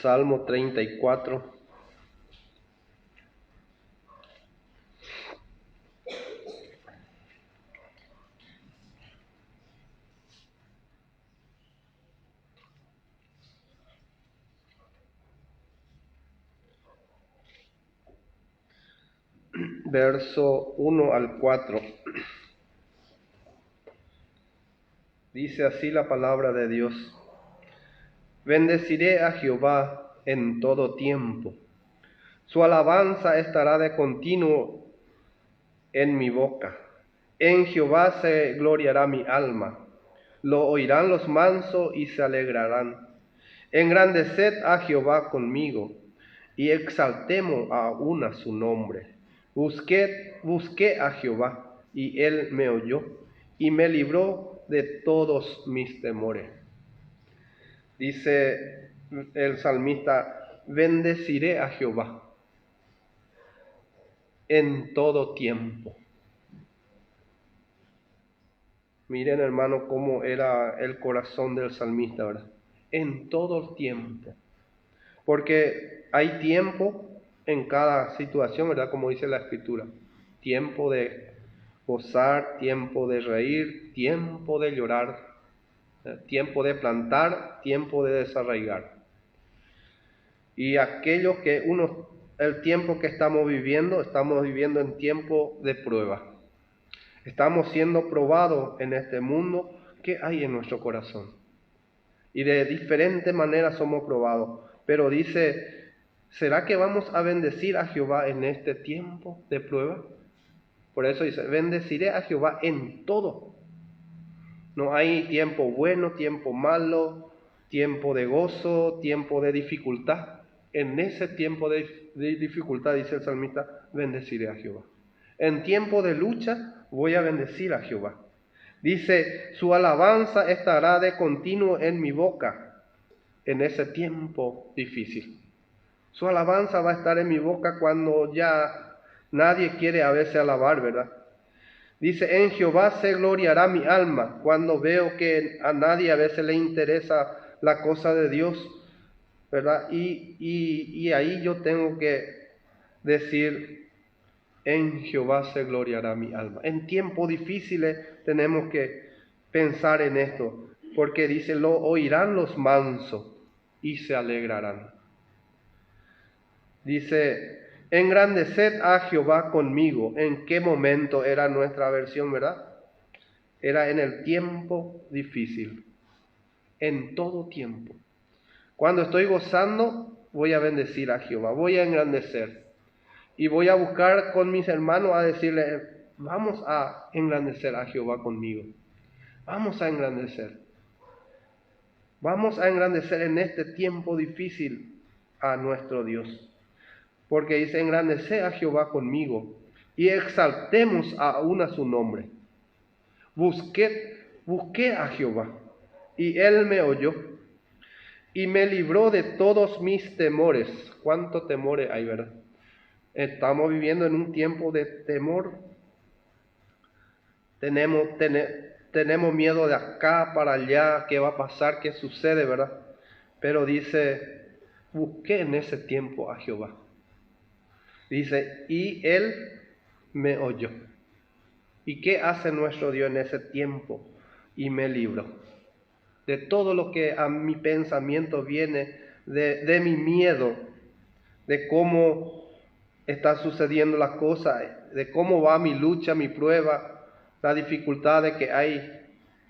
Salmo 34. Verso 1 al 4. Dice así la palabra de Dios: Bendeciré a Jehová en todo tiempo. Su alabanza estará de continuo en mi boca. En Jehová se gloriará mi alma. Lo oirán los mansos y se alegrarán. Engrandeced a Jehová conmigo y exaltemos aún a su nombre. Busqué a Jehová y él me oyó y me libró de todos mis temores. Dice el salmista: bendeciré a Jehová en todo tiempo. Miren, hermano, cómo era el corazón del salmista, ¿verdad? En todo tiempo. Porque hay tiempo en cada situación, ¿verdad? Como dice la Escritura. Tiempo de gozar, tiempo de reír, tiempo de llorar, tiempo de plantar, tiempo de desarraigar. Y aquello que el tiempo que estamos viviendo en tiempo de prueba. Estamos siendo probados en este mundo. ¿Qué hay en nuestro corazón? Y de diferentes maneras somos probados. Pero dice: ¿será que vamos a bendecir a Jehová en este tiempo de prueba? Por eso dice: bendeciré a Jehová en todo. No hay tiempo bueno, tiempo malo, tiempo de gozo, tiempo de dificultad. En ese tiempo de dificultad, dice el salmista, bendeciré a Jehová. En tiempo de lucha voy a bendecir a Jehová. Dice: su alabanza estará de continuo en mi boca en ese tiempo difícil. Su alabanza va a estar en mi boca cuando ya nadie quiere a veces alabar, ¿verdad? Dice: en Jehová se gloriará mi alma. Cuando veo que a nadie a veces le interesa la cosa de Dios, ¿verdad? Y ahí yo tengo que decir: en Jehová se gloriará mi alma. En tiempos difíciles tenemos que pensar en esto, porque dice: lo oirán los mansos y se alegrarán. Dice: engrandeced a Jehová conmigo. ¿En qué momento era nuestra versión, verdad? Era en el tiempo difícil, en todo tiempo. Cuando estoy gozando, voy a bendecir a Jehová, voy a engrandecer. Y voy a buscar con mis hermanos a decirles: vamos a engrandecer a Jehová conmigo. Vamos a engrandecer. Vamos a engrandecer en este tiempo difícil a nuestro Dios. Porque dice: engrandeced a Jehová conmigo y exaltemos aún a su nombre. Busqué a Jehová y él me oyó y me libró de todos mis temores. ¿Cuántos temores hay, verdad? Estamos viviendo en un tiempo de temor. Tenemos miedo de acá para allá, qué va a pasar, qué sucede, ¿verdad? Pero dice: busqué en ese tiempo a Jehová. Dice: y él me oyó. ¿Y qué hace nuestro Dios en ese tiempo? Y me libró de todo lo que a mi pensamiento viene, de mi miedo, de cómo está sucediendo la cosa, de cómo va mi lucha, mi prueba, las dificultades que hay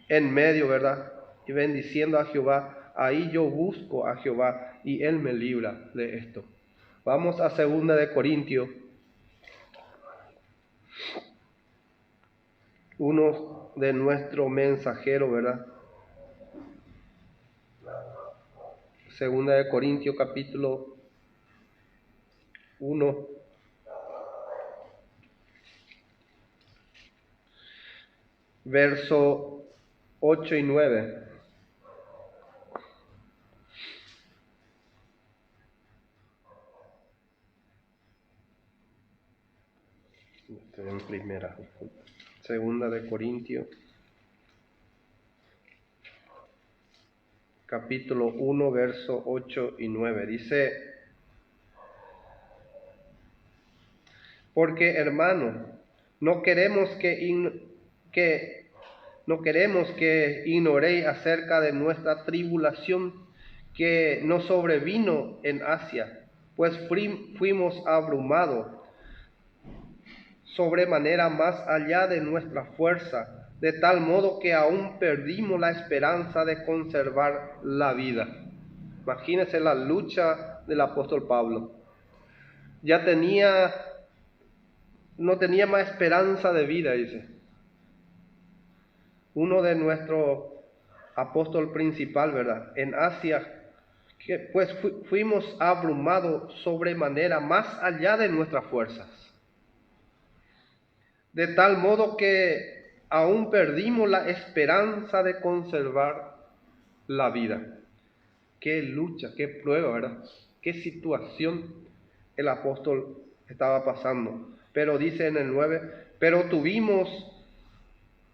en medio, ¿verdad? Y bendiciendo a Jehová, ahí yo busco a Jehová y él me libra de esto. Vamos a 2 de Corintios, uno de nuestro mensajero, ¿verdad? 2 de Corintios capítulo 1. Verso 8 y 9. Estoy en primera. 2 de Corintios, capítulo 1, versos 8 y 9. Dice: porque, hermanos, no queremos que ignoréis acerca de nuestra tribulación que nos sobrevino en Asia, pues fuimos abrumados sobremanera más allá de nuestra fuerza, de tal modo que aún perdimos la esperanza de conservar la vida. Imagínense la lucha del apóstol Pablo. Ya no tenía más esperanza de vida, dice. Uno de nuestros apóstol principal, ¿verdad? En Asia, que pues fuimos abrumados sobremanera más allá de nuestras fuerzas. De tal modo que aún perdimos la esperanza de conservar la vida. Qué lucha, qué prueba, ¿verdad? Qué situación el apóstol estaba pasando. Pero dice en el 9, pero tuvimos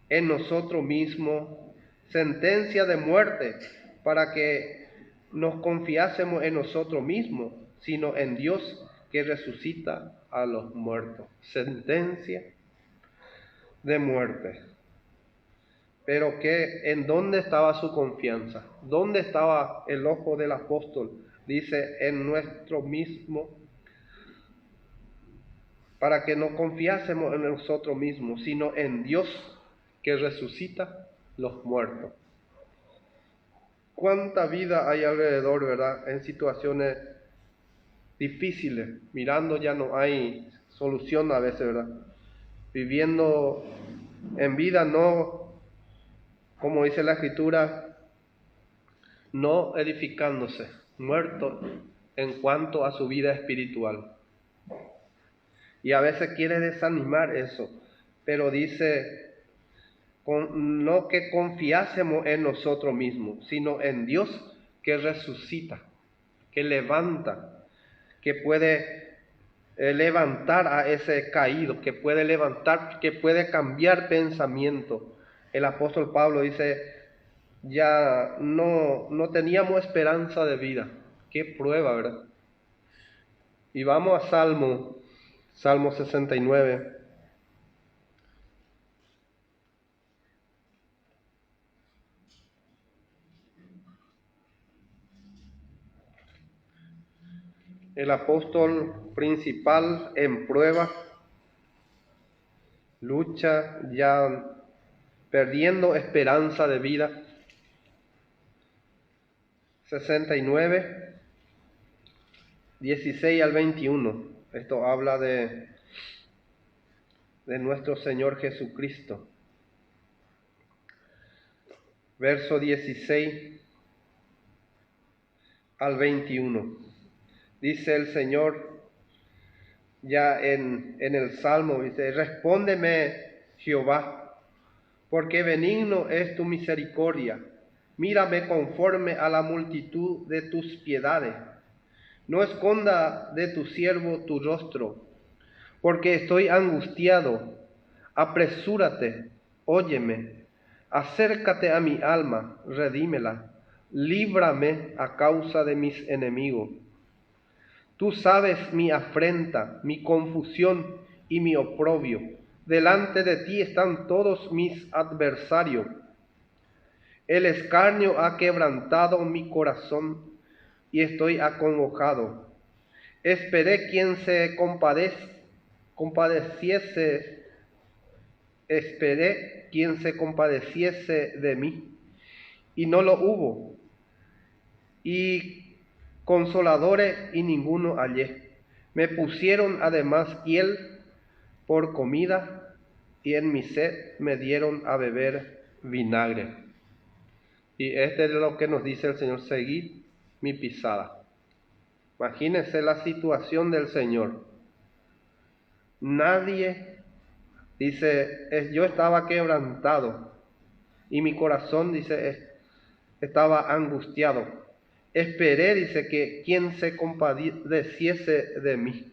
en nosotros mismos sentencia de muerte para que nos confiásemos en nosotros mismos, sino en Dios que resucita a los muertos. Sentencia de muerte. Pero ¿en dónde estaba su confianza? ¿Dónde estaba el ojo del apóstol? Dice, en nuestro mismo, para que no confiásemos en nosotros mismos, sino en Dios que resucita los muertos. ¿Cuánta vida hay alrededor, verdad? En situaciones difíciles, mirando ya no hay solución a veces, ¿verdad? Viviendo en vida no, como dice la Escritura, no edificándose, muerto en cuanto a su vida espiritual. Y a veces quiere desanimar eso, pero dice, no que confiásemos en nosotros mismos, sino en Dios que resucita, que levanta, que puede levantar a ese caído, que puede levantar, que puede cambiar pensamiento. El apóstol Pablo dice, ya no teníamos esperanza de vida. Qué prueba, ¿verdad? Y vamos a Salmo 69. El apóstol principal en prueba, lucha, ya perdiendo esperanza de vida. 69, 16 al 21. Esto habla de nuestro Señor Jesucristo. Verso 16 al 21. Dice el Señor ya en el Salmo, dice, respóndeme Jehová, porque benigno es tu misericordia. Mírame conforme a la multitud de tus piedades. No esconda de tu siervo tu rostro, porque estoy angustiado. Apresúrate, óyeme, acércate a mi alma, redímela, líbrame a causa de mis enemigos. Tú sabes mi afrenta, mi confusión y mi oprobio. Delante de ti están todos mis adversarios. El escarnio ha quebrantado mi corazón y estoy acongojado. Esperé quien se compadeciese de mí, y no lo hubo. Y consoladores y ninguno hallé. Me pusieron además hiel por comida, y en mi sed me dieron a beber vinagre. Y este es lo que nos dice el Señor: seguid mi pisada. Imagínense la situación del Señor. Nadie, dice, yo estaba quebrantado y mi corazón, dice, estaba angustiado. Esperé, dice, que quien se compadeciese de mí.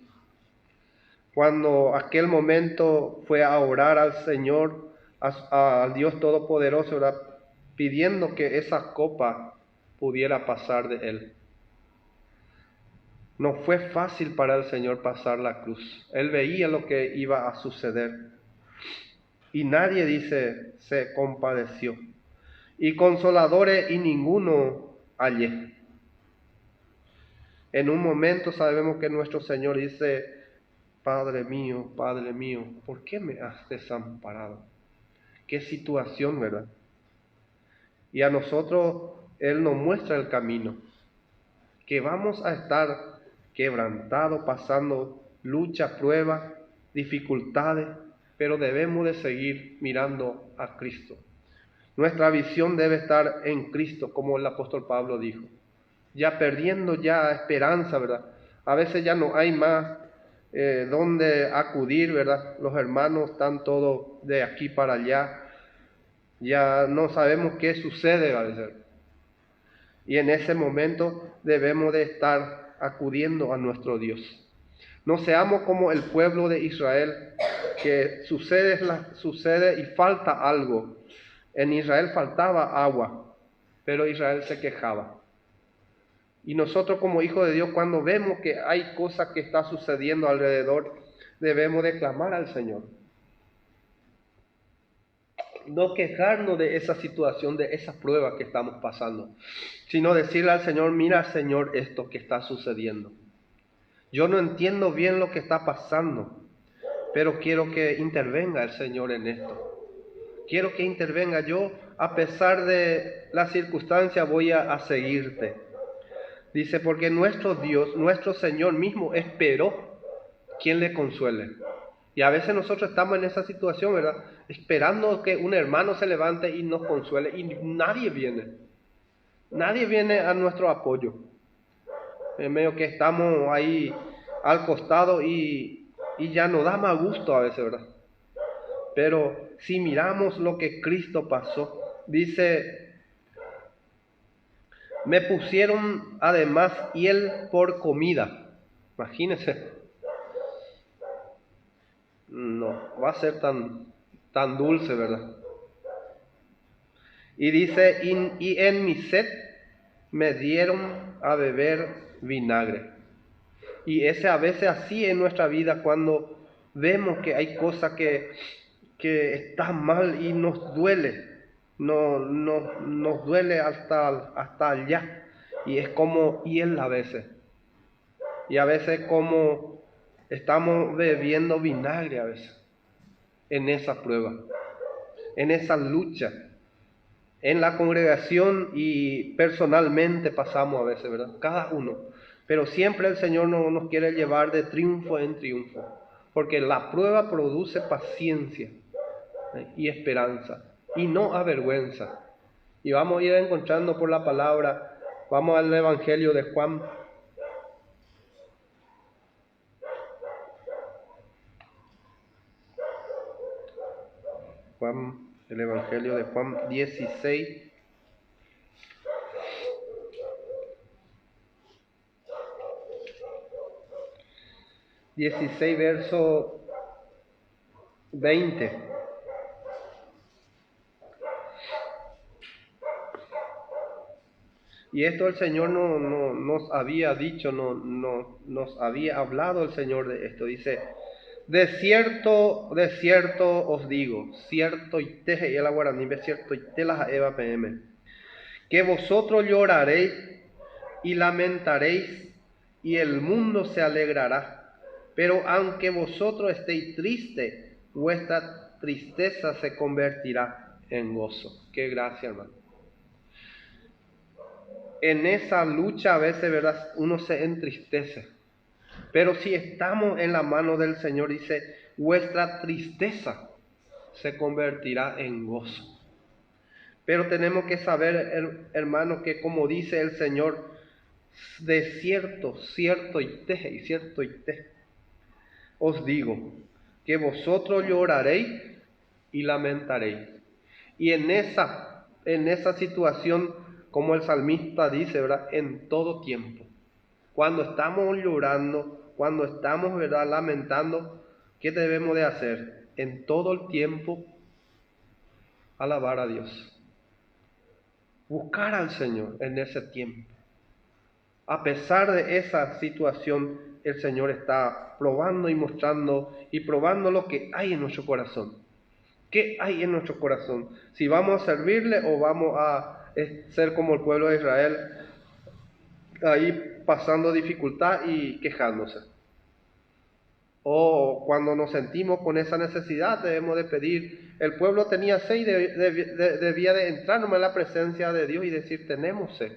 Cuando aquel momento fue a orar al Señor, al Dios Todopoderoso, ¿verdad?, pidiendo que esa copa pudiera pasar de él. No fue fácil para el Señor pasar la cruz. Él veía lo que iba a suceder. Y nadie, dice, se compadeció. Y consoladores y ninguno hallé. En un momento sabemos que nuestro Señor dice, Padre mío, ¿por qué me has desamparado? Qué situación, ¿verdad? Y a nosotros Él nos muestra el camino, que vamos a estar quebrantados, pasando lucha, pruebas, dificultades, pero debemos de seguir mirando a Cristo. Nuestra visión debe estar en Cristo, como el apóstol Pablo dijo. Ya perdiendo ya esperanza, ¿verdad? A veces ya no hay más donde acudir, ¿verdad? Los hermanos están todos de aquí para allá. Ya no sabemos qué sucede, a veces. Y en ese momento debemos de estar acudiendo a nuestro Dios. No seamos como el pueblo de Israel, que sucede y falta algo. En Israel faltaba agua, pero Israel se quejaba. Y nosotros como hijos de Dios, cuando vemos que hay cosas que están sucediendo alrededor, debemos de clamar al Señor. No quejarnos de esa situación, de esa prueba que estamos pasando, sino decirle al Señor, mira Señor, esto que está sucediendo. Yo no entiendo bien lo que está pasando, pero quiero que intervenga el Señor en esto. Quiero que intervenga. Yo, a pesar de las circunstancias, voy a seguirte. Dice, porque nuestro Dios, nuestro Señor mismo esperó quien le consuele. Y a veces nosotros estamos en esa situación, ¿verdad? Esperando que un hermano se levante y nos consuele. Y nadie viene. Nadie viene a nuestro apoyo. En medio que estamos ahí al costado y ya nos da más gusto a veces, ¿verdad? Pero si miramos lo que Cristo pasó, dice, me pusieron además hiel por comida. Imagínense. No, va a ser tan dulce, ¿verdad? Y dice, y en mi sed me dieron a beber vinagre. Y ese a veces así en nuestra vida, cuando vemos que hay cosas que están mal y nos duele, nos duele hasta allá. Y es como hiel a veces. Y a veces como estamos bebiendo vinagre a veces, en esa prueba, en esa lucha. En la congregación y personalmente pasamos a veces, ¿verdad? Cada uno. Pero siempre el Señor no nos quiere llevar de triunfo en triunfo. Porque la prueba produce paciencia y esperanza. Y no avergüenza. Y vamos a ir encontrando por la palabra. Vamos al Evangelio de Juan. El Evangelio de Juan 16. 16, verso 20. Y esto el Señor no nos había dicho, nos había hablado el Señor de esto. Dice, de cierto os digo, cierto y teje y el guaraní, cierto y te las eva pm, que vosotros lloraréis y lamentaréis y el mundo se alegrará. Pero aunque vosotros estéis tristes, vuestra tristeza se convertirá en gozo. Qué gracia, hermano. En esa lucha a veces, ¿verdad?, uno se entristece. Pero si estamos en la mano del Señor, dice, vuestra tristeza se convertirá en gozo. Pero tenemos que saber, hermano, que como dice el Señor, de cierto y os digo, que vosotros lloraréis y lamentaréis. Y en esa situación, como el salmista dice, ¿verdad?, en todo tiempo. Cuando estamos llorando, cuando estamos, ¿verdad?, lamentando, ¿qué debemos de hacer? En todo el tiempo, alabar a Dios. buscar al Señor en ese tiempo. A pesar de esa situación, el Señor está probando y mostrando y probando lo que hay en nuestro corazón. ¿Qué hay en nuestro corazón? Si vamos a servirle o vamos a ser como el pueblo de Israel, ahí pasando dificultad y quejándose. O cuando nos sentimos con esa necesidad, debemos de pedir. El pueblo tenía sed y debía de entrar en la presencia de Dios y decir, tenemos sed.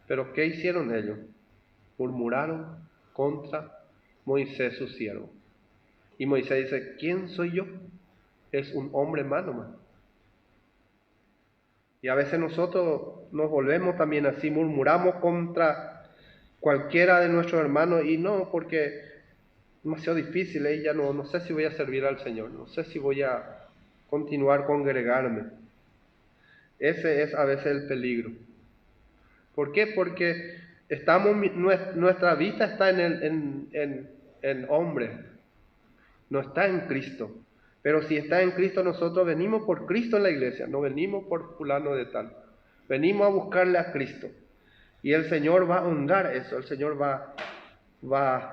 Pero ¿qué hicieron ellos? Murmuraron contra Moisés, su siervo. Y Moisés dice, ¿quién soy yo? Es un hombre más nomás. Y a veces nosotros nos volvemos también así, murmuramos contra cualquiera de nuestros hermanos y no, porque es demasiado difícil, ya no sé si voy a servir al Señor, no sé si voy a continuar congregarme. Ese es a veces el peligro. ¿Por qué? Porque nuestra vista está en hombre, no está en Cristo. Pero si está en Cristo, nosotros venimos por Cristo en la iglesia, no venimos por fulano de tal. Venimos a buscarle a Cristo. Y el Señor va a honrar eso, el Señor va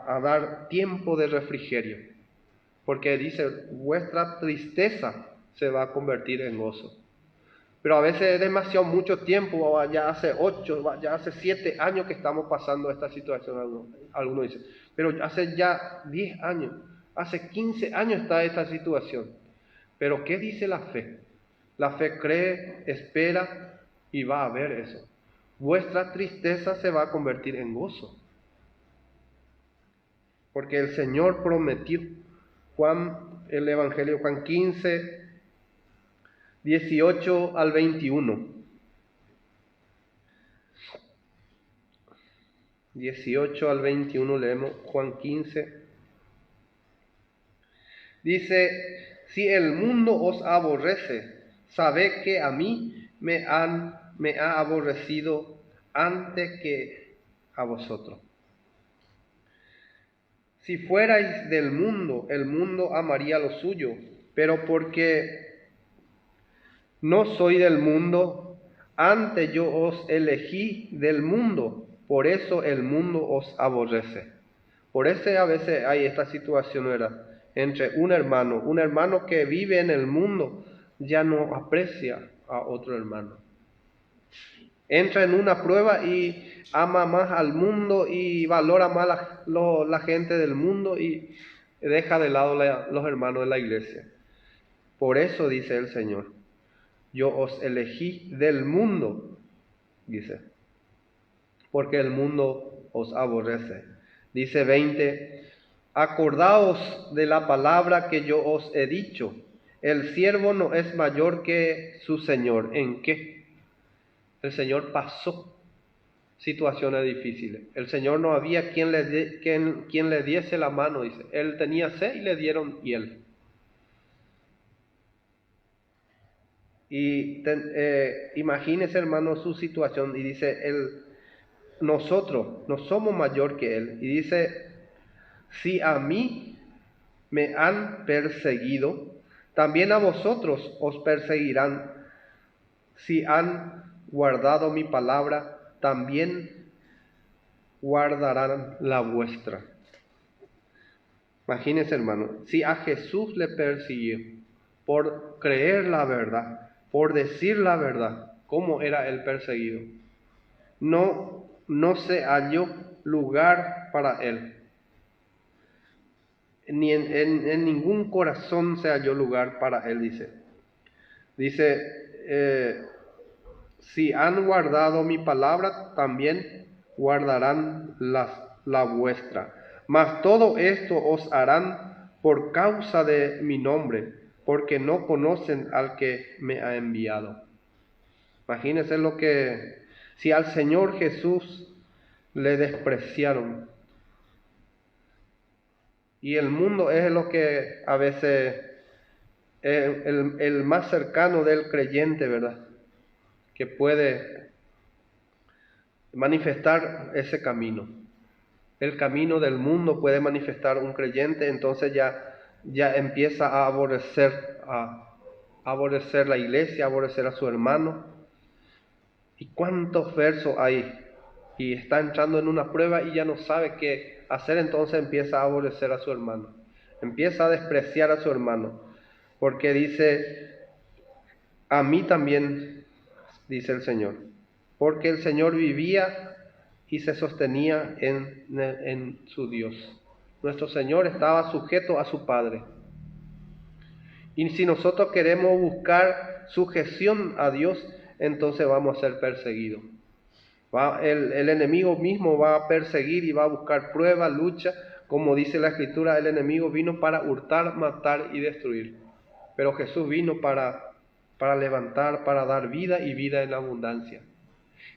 a dar tiempo de refrigerio. Porque dice, vuestra tristeza se va a convertir en gozo. Pero a veces es demasiado mucho tiempo, ya hace 8, ya hace 7 años que estamos pasando esta situación, algunos dicen. Pero hace ya 10 años, hace 15 años está esta situación. Pero ¿qué dice la fe? La fe cree, espera y va a ver eso. Vuestra tristeza se va a convertir en gozo. Porque el Señor prometió, el Evangelio, Juan 15, 18 al 21. 18 al 21 leemos Juan 15. Dice, si el mundo os aborrece, sabed que a mí me ha aborrecido antes que a vosotros. Si fuerais del mundo, el mundo amaría lo suyo, pero porque no soy del mundo, antes yo os elegí del mundo, por eso el mundo os aborrece. Por eso a veces hay esta situación, ¿verdad? Entre un hermano que vive en el mundo, ya no aprecia a otro hermano. Entra en una prueba y ama más al mundo y valora más la gente del mundo y deja de lado los hermanos de la iglesia. Por eso dice el Señor, yo os elegí del mundo, dice, porque el mundo os aborrece. Dice 20, acordaos de la palabra que yo os he dicho, el siervo no es mayor que su Señor. ¿En qué? El Señor pasó situaciones difíciles. El Señor no había quien le diese la mano, dice. Él tenía sed y le dieron hiel. Y imagínese, hermano, su situación. Y dice, nosotros no somos mayor que Él. Y dice, si a mí me han perseguido, también a vosotros os perseguirán. Si han guardado mi palabra, también guardarán la vuestra. Imagínense, hermano, si a Jesús le persiguió por creer la verdad, por decir la verdad, ¿cómo era el perseguido? No se halló lugar para él. Ni en ningún corazón se halló lugar para él, dice. Dice, si han guardado mi palabra, también guardarán la vuestra. Mas todo esto os harán por causa de mi nombre, porque no conocen al que me ha enviado. Imagínense si al Señor Jesús le despreciaron. Y el mundo es lo que a veces es el más cercano del creyente, ¿verdad? Que puede manifestar ese camino. El camino del mundo puede manifestar un creyente, entonces ya empieza a aborrecer aborrecer la iglesia, aborrecer a su hermano. ¿Y cuántos versos hay? Y está entrando en una prueba y ya no sabe qué hacer, entonces empieza a aborrecer a su hermano. Empieza a despreciar a su hermano. Porque dice, a mí también, dice el Señor. Porque el Señor vivía y se sostenía en su Dios. Nuestro Señor estaba sujeto a su Padre. Y si nosotros queremos buscar sujeción a Dios, entonces vamos a ser perseguidos. El enemigo mismo va a perseguir y va a buscar prueba, lucha. Como dice la Escritura, el enemigo vino para hurtar, matar y destruir. Pero Jesús vino para levantar, para dar vida y vida en abundancia.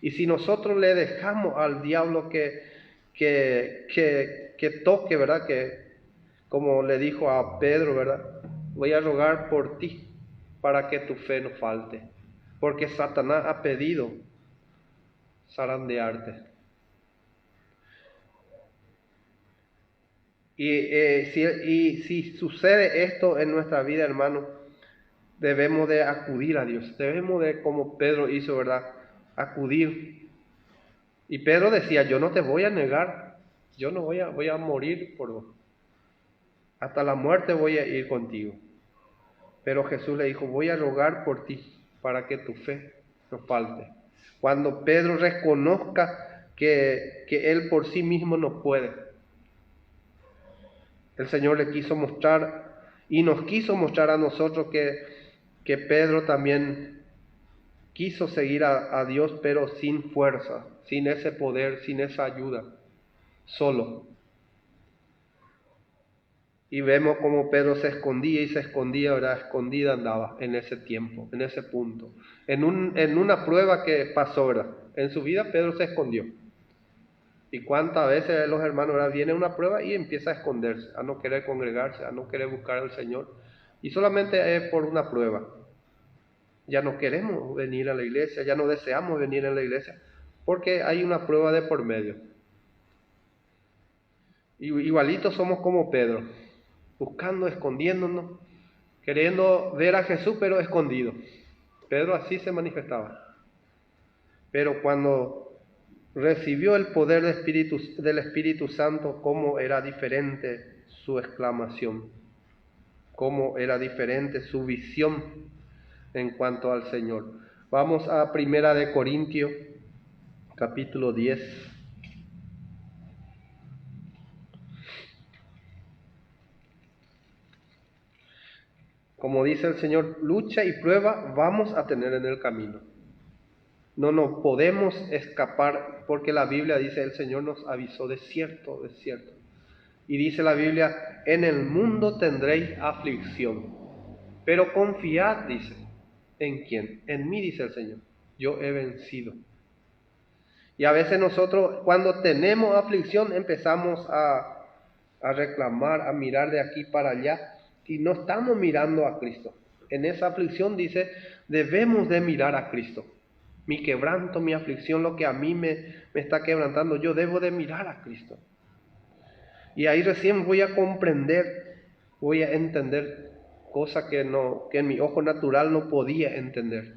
Y si nosotros le dejamos al diablo que toque, ¿verdad? Que, como le dijo a Pedro, ¿verdad? Voy a rogar por ti para que tu fe no falte. Porque Satanás ha pedido zarandearte. Y si sucede esto en nuestra vida, hermano, debemos de acudir a Dios. Debemos de, como Pedro hizo, ¿verdad? Acudir. Y Pedro decía, yo no te voy a negar, yo no voy a morir por vos. Hasta la muerte voy a ir contigo. Pero Jesús le dijo, voy a rogar por ti para que tu fe no falte. Cuando Pedro reconozca que él por sí mismo no puede, el Señor le quiso mostrar y nos quiso mostrar a nosotros que Pedro también quiso seguir a Dios, pero sin fuerza, sin ese poder, sin esa ayuda, solo. Y vemos cómo Pedro se escondía y se escondía, ¿verdad? Escondida andaba en ese tiempo, en ese punto. En una prueba que pasó, ¿verdad? En su vida Pedro se escondió. Y cuántas veces los hermanos, ¿verdad? Viene una prueba y empieza a esconderse, a no querer congregarse, a no querer buscar al Señor. Y solamente es por una prueba. Ya no queremos venir a la iglesia, ya no deseamos venir a la iglesia, porque hay una prueba de por medio. Y igualitos somos como Pedro, buscando, escondiéndonos, queriendo ver a Jesús, pero escondido. Pedro así se manifestaba. Pero cuando recibió el poder del Espíritu Santo, cómo era diferente su exclamación, cómo era diferente su visión en cuanto al Señor. Vamos a 1 Corintios, capítulo 10. Como dice el Señor, lucha y prueba vamos a tener en el camino. No nos podemos escapar porque la Biblia dice, el Señor nos avisó de cierto, de cierto. Y dice la Biblia, en el mundo tendréis aflicción, pero confiad, dice, ¿en quién? En mí, dice el Señor, yo he vencido. Y a veces nosotros cuando tenemos aflicción empezamos a reclamar, a mirar de aquí para allá y no estamos mirando a Cristo. En esa aflicción dice, debemos de mirar a Cristo. Mi quebranto, mi aflicción, lo que a mí me está quebrantando, yo debo de mirar a Cristo. Y ahí recién voy a comprender, voy a entender cosas que en mi ojo natural no podía entender.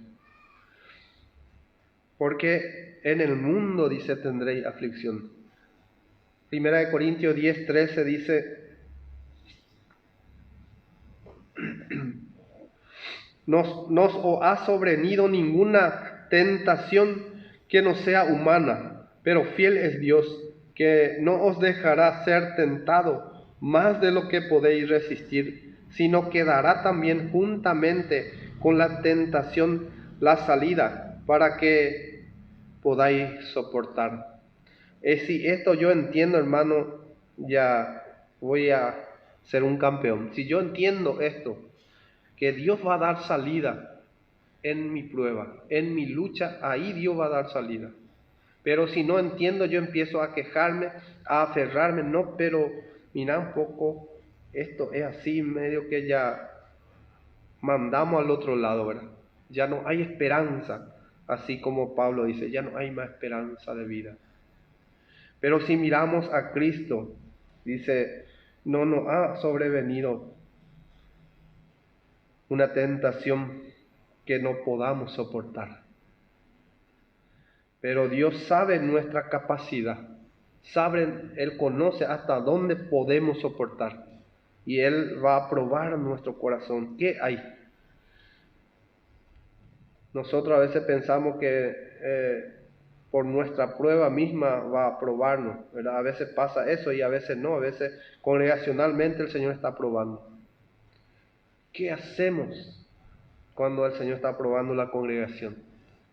Porque en el mundo, dice, tendréis aflicción. 1 Corintios 10:13 dice, nos ha sobrevenido ninguna tentación que no sea humana, pero fiel es Dios, que no os dejará ser tentado más de lo que podéis resistir, sino que dará también juntamente con la tentación la salida, para que podáis soportar. Si esto yo entiendo, hermano, ya voy a ser un campeón. Si yo entiendo esto, que Dios va a dar salida en mi prueba, en mi lucha, ahí Dios va a dar salida. Pero si no entiendo, yo empiezo a quejarme, a aferrarme, no, pero mira un poco, esto es así, medio que ya mandamos al otro lado, ¿verdad? Ya no hay esperanza, así como Pablo dice, ya no hay más esperanza de vida. Pero si miramos a Cristo, dice, no nos ha sobrevenido una tentación que no podamos soportar. Pero Dios sabe nuestra capacidad, Él conoce hasta dónde podemos soportar. Y Él va a probar nuestro corazón. ¿Qué hay? Nosotros a veces pensamos que por nuestra prueba misma va a probarnos, ¿verdad? A veces pasa eso y a veces no, a veces congregacionalmente el Señor está probando. ¿Qué hacemos cuando el Señor está probando la congregación?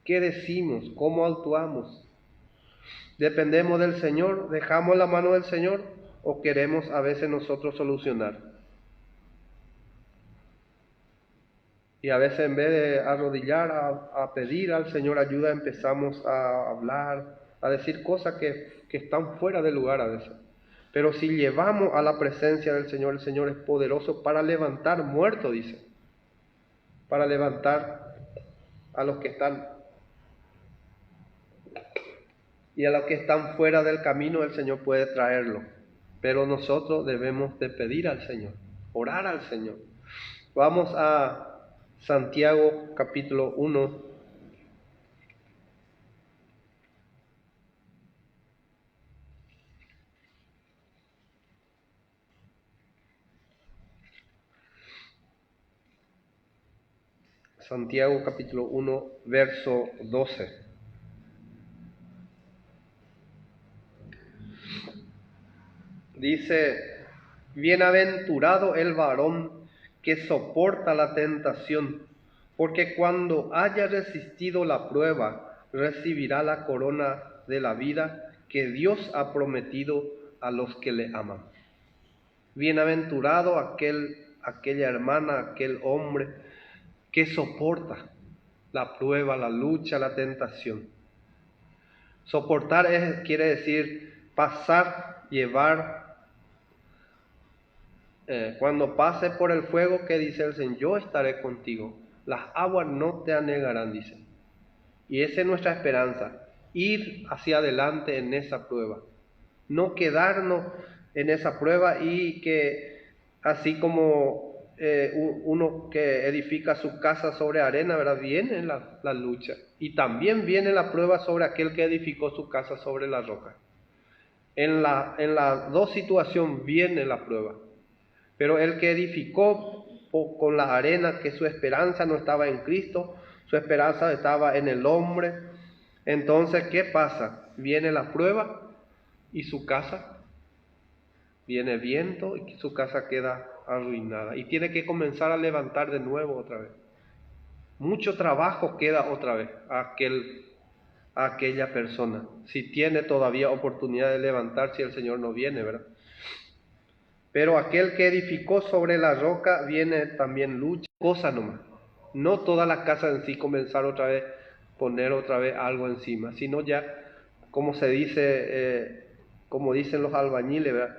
¿Qué decimos? ¿Cómo actuamos? ¿Dependemos del Señor? ¿Dejamos la mano del Señor? ¿O queremos a veces nosotros solucionar? Y a veces en vez de arrodillar a pedir al Señor ayuda, empezamos a hablar, a decir cosas que están fuera de lugar a veces. Pero si llevamos a la presencia del Señor, el Señor es poderoso para levantar muertos, dice. Para levantar a los que están. Y a los que están fuera del camino, el Señor puede traerlo. Pero nosotros debemos de pedir al Señor, orar al Señor. Vamos a Santiago capítulo 1. Santiago capítulo 1, verso 12. Dice, bienaventurado el varón que soporta la tentación, porque cuando haya resistido la prueba, recibirá la corona de la vida que Dios ha prometido a los que le aman. Bienaventurado aquella hermana, aquel hombre que soporta la prueba, la lucha, la tentación. Soportar quiere decir pasar, llevar. Cuando pase por el fuego, que dice el Señor, yo estaré contigo. Las aguas no te anegarán, dice. Y esa es nuestra esperanza, ir hacia adelante en esa prueba. No quedarnos en esa prueba y que así como uno que edifica su casa sobre arena, ¿verdad? Viene la lucha. Y también viene la prueba sobre aquel que edificó su casa sobre la roca. En las dos situaciones viene la prueba. Pero el que edificó con la arena, que su esperanza no estaba en Cristo, su esperanza estaba en el hombre. Entonces, ¿qué pasa? Viene la prueba y su casa, viene viento y su casa queda arruinada. Y tiene que comenzar a levantar de nuevo otra vez. Mucho trabajo queda otra vez a aquella persona. Si tiene todavía oportunidad de levantar, si el Señor no viene, ¿verdad? Pero aquel que edificó sobre la roca viene también lucha, cosa nomás. No toda la casa en sí comenzar otra vez, poner otra vez algo encima, sino ya, como se dice, como dicen los albañiles, ¿verdad?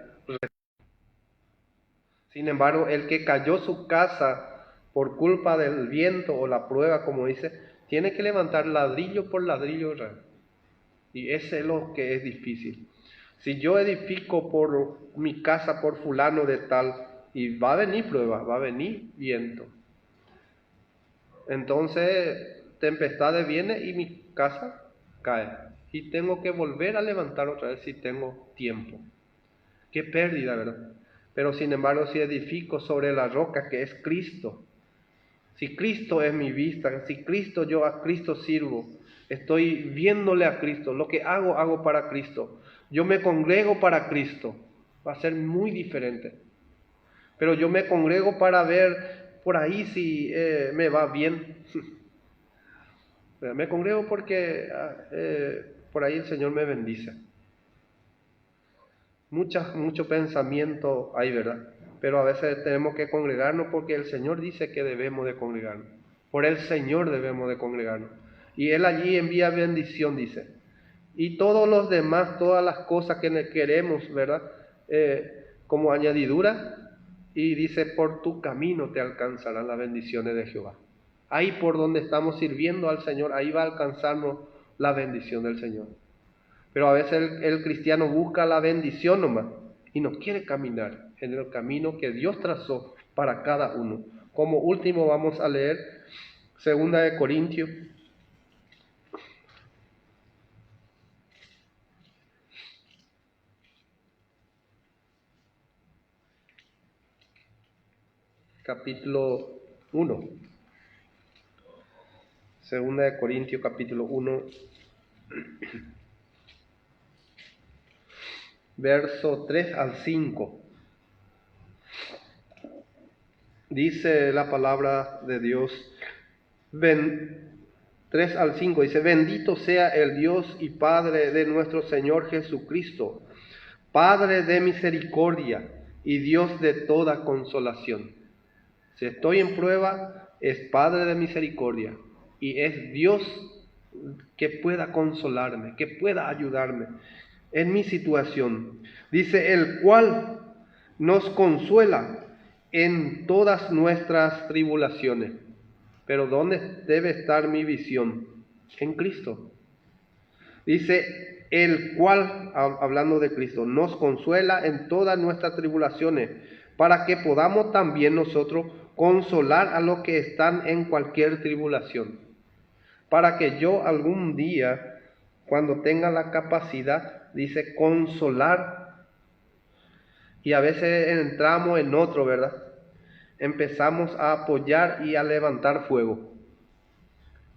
Sin embargo, el que cayó su casa por culpa del viento o la prueba, como dice, tiene que levantar ladrillo por ladrillo otra vez. Y ese es lo que es difícil. Si yo edifico por mi casa por fulano de tal, y va a venir prueba, va a venir viento. Entonces, tempestades viene y mi casa cae. Y tengo que volver a levantar otra vez si tengo tiempo. Qué pérdida, ¿verdad? Pero sin embargo, si edifico sobre la roca que es Cristo, si Cristo es mi vista, si Cristo, yo a Cristo sirvo, estoy viéndole a Cristo, lo que hago para Cristo, yo me congrego para Cristo, va a ser muy diferente. Pero yo me congrego para ver por ahí si me va bien. Me congrego porque por ahí el Señor me bendice. Mucho pensamiento hay, ¿verdad? Pero a veces tenemos que congregarnos porque el Señor dice que debemos de congregarnos. Por el Señor debemos de congregarnos. Y Él allí envía bendición, dice. Y todos los demás, todas las cosas que queremos, ¿verdad? Como añadidura. Y dice, por tu camino te alcanzarán las bendiciones de Jehová. Ahí por donde estamos sirviendo al Señor, ahí va a alcanzarnos la bendición del Señor. Pero a veces el cristiano busca la bendición nomás y no quiere caminar en el camino que Dios trazó para cada uno. Como último vamos a leer 2 Corintios, capítulo 1. 2 Corintios, capítulo 1, verso 3 al 5. Dice la palabra de Dios, 3 al 5, dice: Bendito sea el Dios y Padre de nuestro Señor Jesucristo, Padre de misericordia y Dios de toda consolación. Si estoy en prueba, es Padre de misericordia y es Dios que pueda consolarme, que pueda ayudarme en mi situación. Dice, el cual nos consuela en todas nuestras tribulaciones. Pero ¿dónde debe estar mi visión? En Cristo. Dice, el cual, hablando de Cristo, nos consuela en todas nuestras tribulaciones, para que podamos también nosotros consolar a los que están en cualquier tribulación. Para que yo algún día, cuando tenga la capacidad, dice, consolar, y a veces entramos en otro, ¿verdad? Empezamos a apoyar y a levantar fuego.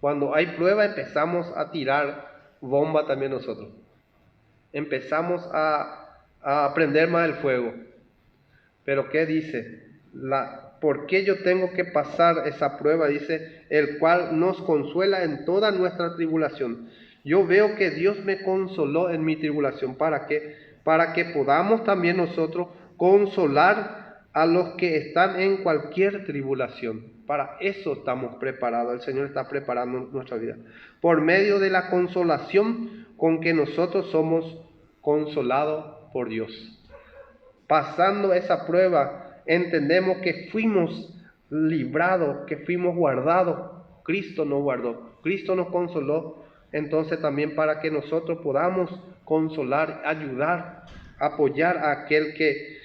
Cuando hay prueba empezamos a tirar bomba también nosotros. Empezamos a prender más el fuego. Pero ¿qué dice? ¿Por qué yo tengo que pasar esa prueba? Dice, el cual nos consuela en toda nuestra tribulación. Yo veo que Dios me consoló en mi tribulación. ¿Para qué? Para que podamos también nosotros consolar a los que están en cualquier tribulación. Para eso estamos preparados. El Señor está preparando nuestra vida. Por medio de la consolación con que nosotros somos consolados por Dios. Pasando esa prueba, entendemos que fuimos librados, que fuimos guardados. Cristo nos guardó, Cristo nos consoló. Entonces también para que nosotros podamos consolar, ayudar, apoyar a aquel que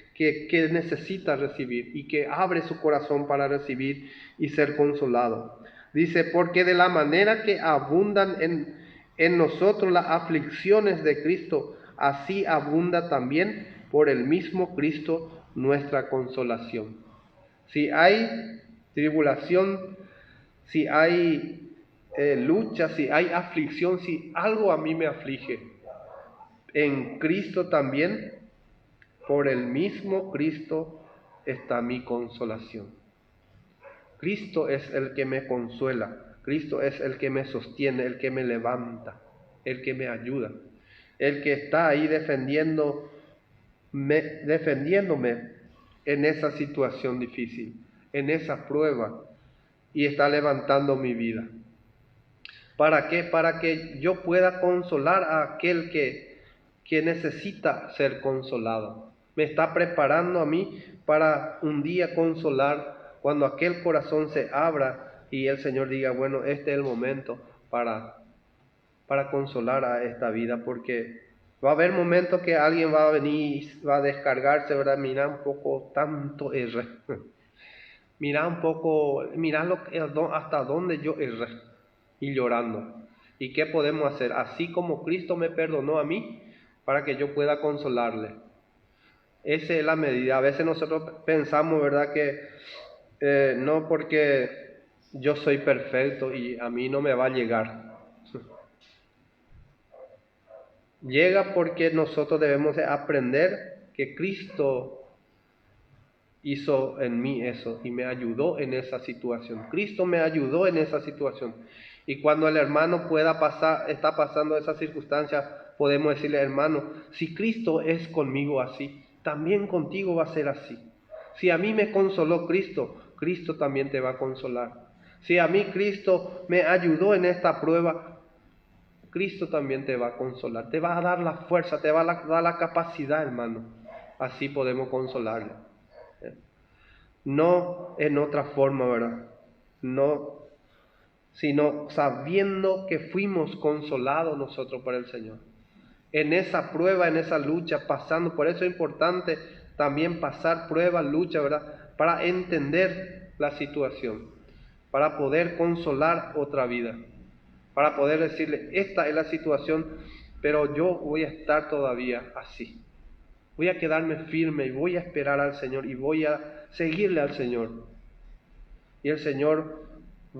necesita recibir y que abre su corazón para recibir y ser consolado. Dice, porque de la manera que abundan en nosotros las aflicciones de Cristo, así abunda también por el mismo Cristo nuestra consolación. Si hay tribulación, si hay lucha, si hay aflicción, si algo a mí me aflige, en Cristo también, por el mismo Cristo está mi consolación. Cristo es el que me consuela, Cristo es el que me sostiene, el que me levanta, el que me ayuda, el que está ahí defendiéndome en esa situación difícil, en esa prueba, y está levantando mi vida. ¿Para qué? Para que yo pueda consolar a aquel que necesita ser consolado. Me está preparando a mí para un día consolar cuando aquel corazón se abra y el Señor diga, bueno, este es el momento para consolar a esta vida, porque va a haber momentos que alguien va a venir, va a descargarse, ¿verdad? Mira un poco tanto erré. Mira un poco, mira hasta dónde yo erré. Y llorando. ¿Y qué podemos hacer? Así como Cristo me perdonó a mí, para que yo pueda consolarle. Esa es la medida. A veces nosotros pensamos, ¿verdad? Que no porque yo soy perfecto y a mí no me va a llegar. Llega porque nosotros debemos aprender que Cristo hizo en mí eso y me ayudó en esa situación. Cristo me ayudó en esa situación. Y cuando el hermano está pasando esa circunstancia, podemos decirle, hermano, si Cristo es conmigo así, también contigo va a ser así. Si a mí me consoló Cristo, Cristo también te va a consolar. Si a mí Cristo me ayudó en esta prueba, Cristo también te va a consolar. Te va a dar la fuerza, te va a dar la capacidad, hermano. Así podemos consolarle. No en otra forma, ¿verdad? No, sino sabiendo que fuimos consolados nosotros por el Señor. En esa prueba, en esa lucha, pasando. Por eso es importante también pasar prueba, lucha, ¿verdad? Para entender la situación, para poder consolar otra vida, para poder decirle, esta es la situación, pero yo voy a estar todavía así. Voy a quedarme firme y voy a esperar al Señor y voy a seguirle al Señor. Y el Señor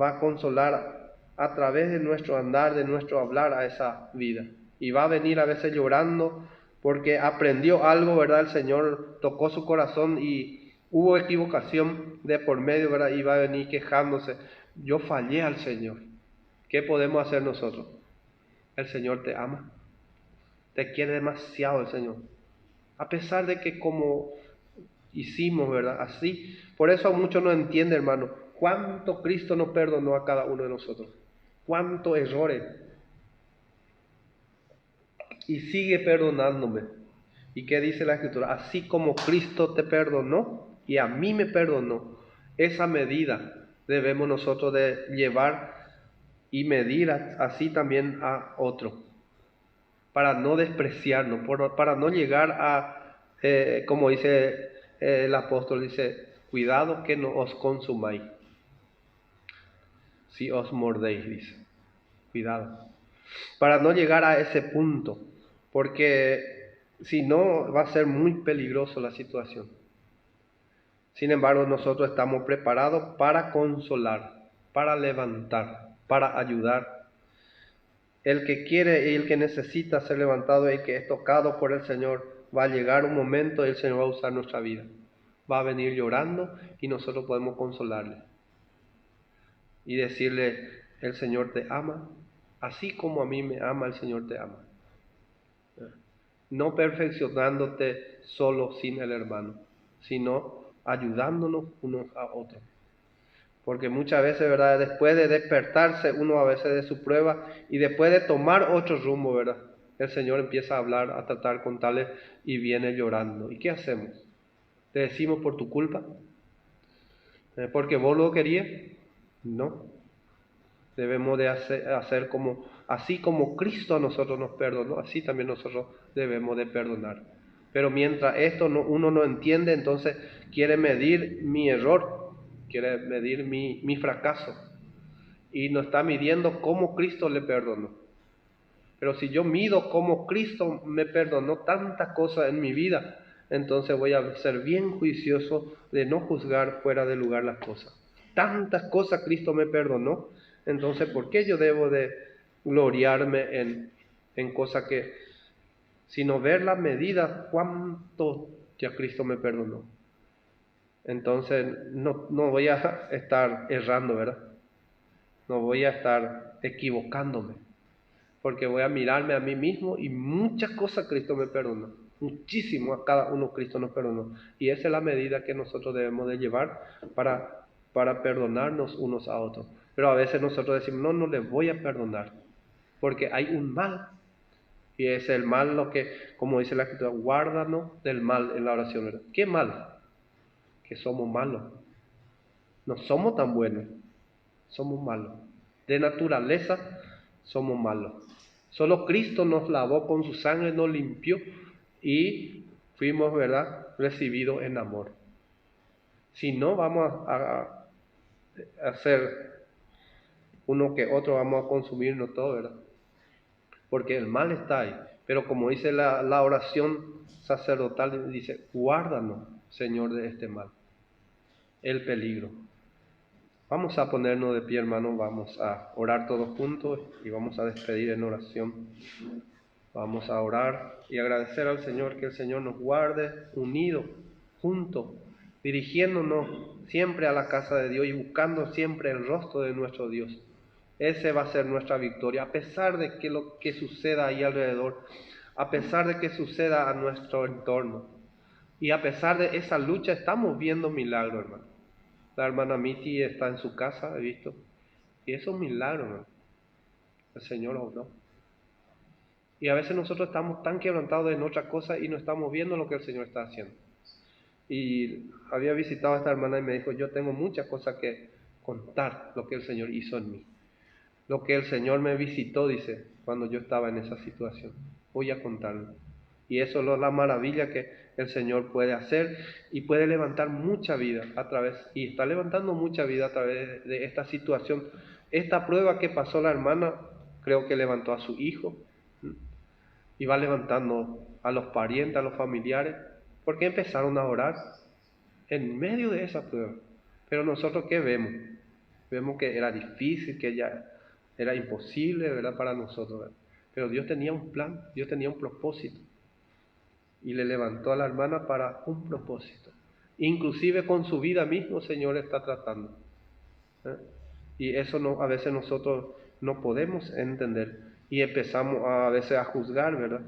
va a consolar a través de nuestro andar, de nuestro hablar a esa vida. Y va a venir a veces llorando porque aprendió algo, ¿verdad? El Señor tocó su corazón y hubo equivocación de por medio, ¿verdad? Y va a venir quejándose. Yo fallé al Señor. ¿Qué podemos hacer nosotros? El Señor te ama. Te quiere demasiado el Señor. A pesar de que como hicimos, ¿verdad? Así. Por eso muchos no entienden, hermano, cuánto Cristo nos perdonó a cada uno de nosotros. Cuántos errores. Y sigue perdonándome. ¿Y qué dice la Escritura? Así como Cristo te perdonó y a mí me perdonó, esa medida debemos nosotros de llevar y medir así también a otro, para no despreciarnos, para no llegar a, como dice el apóstol, dice, cuidado que no os consumáis, si os mordéis, dice, cuidado, para no llegar a ese punto, porque si no va a ser muy peligroso la situación. Sin embargo, nosotros estamos preparados para consolar, para levantar, para ayudar. El que quiere y el que necesita ser levantado y el que es tocado por el Señor, va a llegar un momento y el Señor va a usar nuestra vida. Va a venir llorando y nosotros podemos consolarle. Y decirle, el Señor te ama, así como a mí me ama, el Señor te ama. No perfeccionándote solo sin el hermano, sino ayudándonos unos a otros. Porque muchas veces, ¿verdad? Después de despertarse uno a veces de su prueba y después de tomar otro rumbo, ¿verdad? El Señor empieza a hablar, a tratar con tales y viene llorando. ¿Y qué hacemos? ¿Le decimos por tu culpa? ¿Porque vos lo querías? No. Debemos de hacer como, así como Cristo a nosotros nos perdonó, así también nosotros debemos de perdonar. Pero mientras esto uno no entiende, entonces quiere medir mi error, quiere medir mi fracaso. Y no está midiendo cómo Cristo le perdonó. Pero si yo mido cómo Cristo me perdonó tantas cosas en mi vida, entonces voy a ser bien juicioso de no juzgar fuera de lugar las cosas. Tantas cosas Cristo me perdonó, entonces ¿por qué yo debo de gloriarme en cosas que, sino ver la medida cuánto ya Cristo me perdonó? Entonces no voy a estar errando, ¿verdad? No voy a estar equivocándome, porque voy a mirarme a mí mismo y muchas cosas Cristo me perdonó, muchísimo a cada uno Cristo nos perdonó. Y esa es la medida que nosotros debemos de llevar para perdonarnos unos a otros. Pero a veces nosotros decimos, no les voy a perdonar, porque hay un mal. Y es el mal lo que, como dice la Escritura, guárdanos del mal en la oración, ¿verdad? ¿Qué mal? Que somos malos. No somos tan buenos, somos malos. De naturaleza somos malos. Solo Cristo nos lavó con su sangre, nos limpió y fuimos, ¿verdad?, recibidos en amor. Si no, vamos a hacer uno que otro, vamos a consumirnos todo, ¿verdad? Porque el mal está ahí. Pero como dice la oración sacerdotal, dice, guárdanos, Señor, de este mal, el peligro. Vamos a ponernos de pie, hermano, vamos a orar todos juntos y vamos a despedir en oración. Vamos a orar y agradecer al Señor que el Señor nos guarde unidos, juntos, dirigiéndonos siempre a la casa de Dios y buscando siempre el rostro de nuestro Dios. Ese va a ser nuestra victoria, a pesar de que lo que suceda ahí alrededor, a pesar de que suceda a nuestro entorno. Y a pesar de esa lucha estamos viendo milagros, hermano. La hermana Miti está en su casa, he visto. Y eso es un milagro, hermano. El Señor obró. Y a veces nosotros estamos tan quebrantados en otra cosa y no estamos viendo lo que el Señor está haciendo. Y había visitado a esta hermana y me dijo, yo tengo muchas cosas que contar lo que el Señor hizo en mí. Lo que el Señor me visitó, dice, cuando yo estaba en esa situación. Voy a contarlo. Y eso es la maravilla que el Señor puede hacer y puede levantar mucha vida a través, y está levantando mucha vida a través de esta situación. Esta prueba que pasó la hermana, creo que levantó a su hijo, y va levantando a los parientes, a los familiares, porque empezaron a orar en medio de esa prueba. Pero nosotros, ¿qué vemos? Vemos que era difícil, que ya era imposible, ¿verdad?, para nosotros, ¿verdad? Pero Dios tenía un plan, Dios tenía un propósito. Y le levantó a la hermana para un propósito. Inclusive con su vida mismo el Señor está tratando. ¿Eh? Y eso no, a veces nosotros no podemos entender. Y empezamos a veces a juzgar, ¿verdad?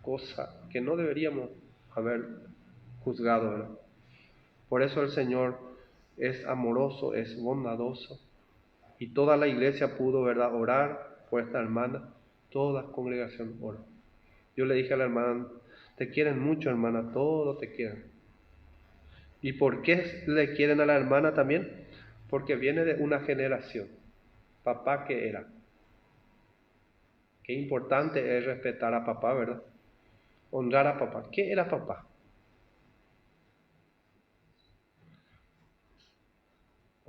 Cosa que no deberíamos haber juzgado, ¿verdad? Por eso el Señor es amoroso, es bondadoso. Y toda la iglesia pudo, ¿verdad?, orar por esta hermana. Toda la congregación oró. Yo le dije a la hermana, te quieren mucho, hermana, todos te quieren. ¿Y por qué le quieren a la hermana también? Porque viene de una generación. Papá, ¿qué era? Qué importante es respetar a papá, ¿verdad? Honrar a papá. ¿Qué era papá?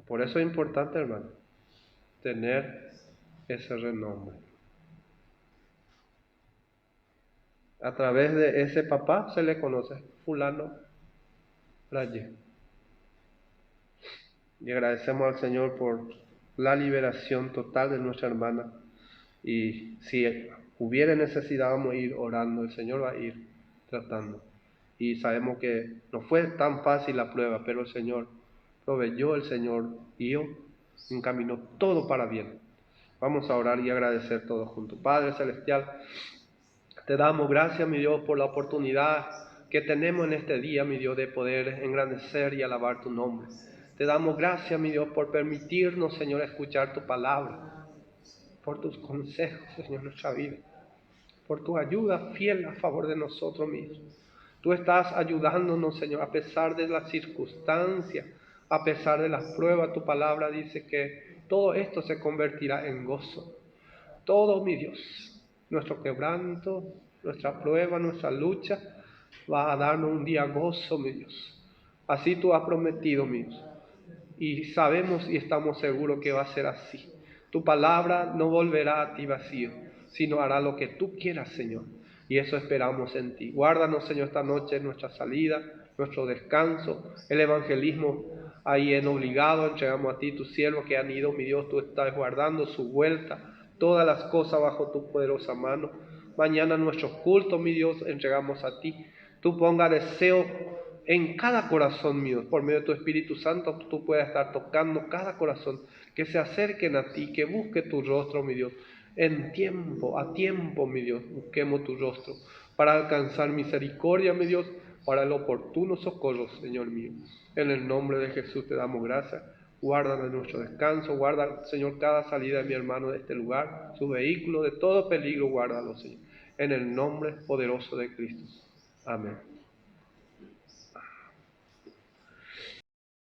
Por eso es importante, hermano, tener ese renombre. A través de ese papá se le conoce fulano Rayé. Y agradecemos al Señor por la liberación total de nuestra hermana. Y si hubiera necesidad, vamos a ir orando, el Señor va a ir tratando. Y sabemos que no fue tan fácil la prueba, pero el Señor proveyó, el Señor guió, encaminó todo para bien. Vamos a orar y agradecer todos juntos. Padre Celestial, te damos gracias, mi Dios, por la oportunidad que tenemos en este día, mi Dios, de poder engrandecer y alabar tu nombre. Te damos gracias, mi Dios, por permitirnos, Señor, escuchar tu palabra, por tus consejos, Señor, en nuestra vida, por tu ayuda fiel a favor de nosotros mismos. Tú estás ayudándonos, Señor, a pesar de las circunstancias, a pesar de las pruebas. Tu palabra dice que todo esto se convertirá en gozo. Todo, mi Dios, nuestro quebranto, nuestra prueba, nuestra lucha, va a darnos un día gozo, mi Dios. Así tú has prometido, mi Dios. Y sabemos y estamos seguros que va a ser así. Tu palabra no volverá a ti vacío, sino hará lo que tú quieras, Señor. Y eso esperamos en ti. Guárdanos, Señor, esta noche en nuestra salida, nuestro descanso, el evangelismo ahí en obligado. Entregamos a ti, tus siervos que han ido, mi Dios, tú estás guardando su vuelta, todas las cosas bajo tu poderosa mano. Mañana nuestro culto, mi Dios, entregamos a ti. Tú ponga deseo en cada corazón mío, por medio de tu Espíritu Santo, tú puedas estar tocando cada corazón, que se acerquen a ti, que busque tu rostro, mi Dios. En tiempo, a tiempo, mi Dios, busquemos tu rostro, para alcanzar misericordia, mi Dios, para el oportuno socorro, Señor mío. En el nombre de Jesús te damos gracias. Guarda de nuestro descanso, guarda, Señor, cada salida de mi hermano de este lugar, su vehículo, de todo peligro, guárdalo, Señor. En el nombre poderoso de Cristo. Amén.